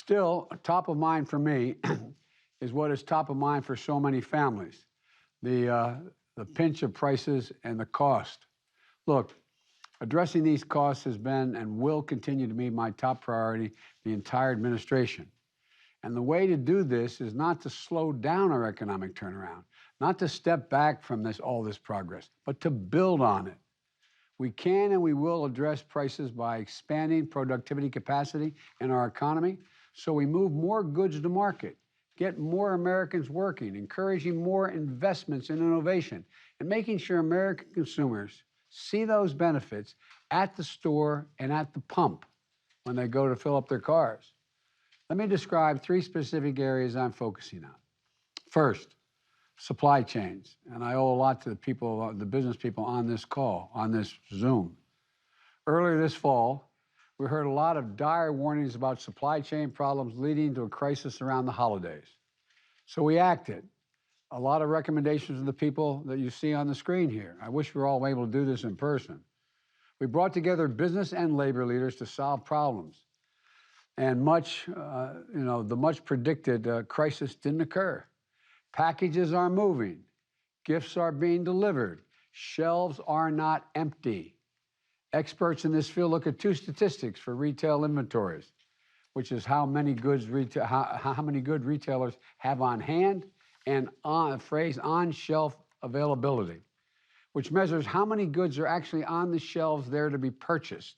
Still, top of mind for me is what is top of mind for so many families, the pinch of prices and the cost. Look, addressing these costs has been and will continue to be my top priority the entire administration. And the way to do this is not to slow down our economic turnaround, not to step back from all this progress, but to build on it. We can and we will address prices by expanding productivity capacity in our economy so we move more goods to market, get more Americans working, encouraging more investments in innovation, and making sure American consumers see those benefits at the store and at the pump when they go to fill up their cars. Let me describe 3 specific areas I'm focusing on. First, supply chains, and I owe a lot to the people, the business people on this call, on this Zoom. Earlier this fall, we heard a lot of dire warnings about supply chain problems leading to a crisis around the holidays. So we acted. A lot of recommendations of the people that you see on the screen here. I wish we were all able to do this in person. We brought together business and labor leaders to solve problems. And the much predicted crisis didn't occur. Packages are moving, gifts are being delivered, shelves are not empty. Experts in this field look at 2 statistics for retail inventories, which is how many good retailers have on hand, and the phrase on-shelf availability, which measures how many goods are actually on the shelves there to be purchased.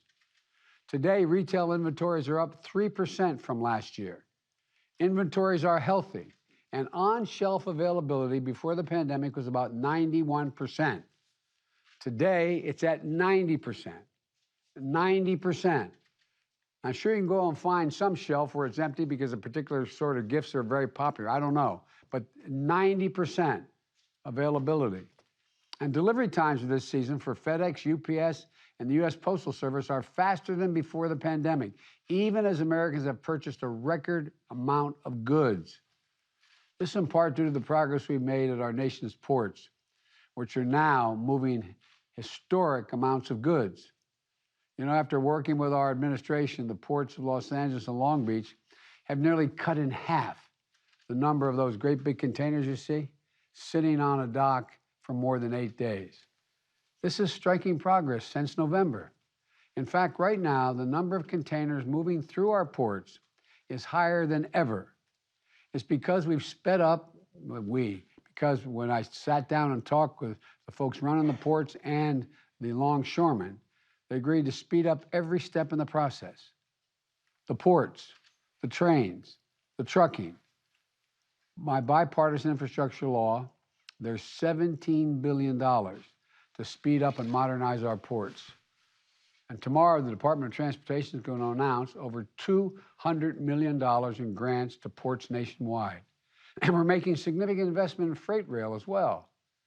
Today, retail inventories are up 3% from last year. Inventories are healthy, and on-shelf availability before the pandemic was about 91%. Today, it's at 90%. 90%. I'm sure you can go and find some shelf where it's empty because a particular sort of gifts are very popular. I don't know. But 90% availability. And delivery times of this season for FedEx, UPS, and the U.S. Postal Service are faster than before the pandemic, even as Americans have purchased a record amount of goods. This is in part due to the progress we've made at our nation's ports, which are now moving historic amounts of goods. You know, after working with our administration, the ports of Los Angeles and Long Beach have nearly cut in half the number of those great big containers you see sitting on a dock for more than 8 days. This is striking progress since November. In fact, right now, the number of containers moving through our ports is higher than ever. It's because we've sped up, because when I sat down and talked with the folks running the ports and the longshoremen, they agreed to speed up every step in the process. The ports, the trains, the trucking. My bipartisan infrastructure law, there's $17 billion to speed up and modernize our ports. And tomorrow, the Department of Transportation is going to announce over $200 million in grants to ports nationwide. And we're making significant investment in freight rail as well.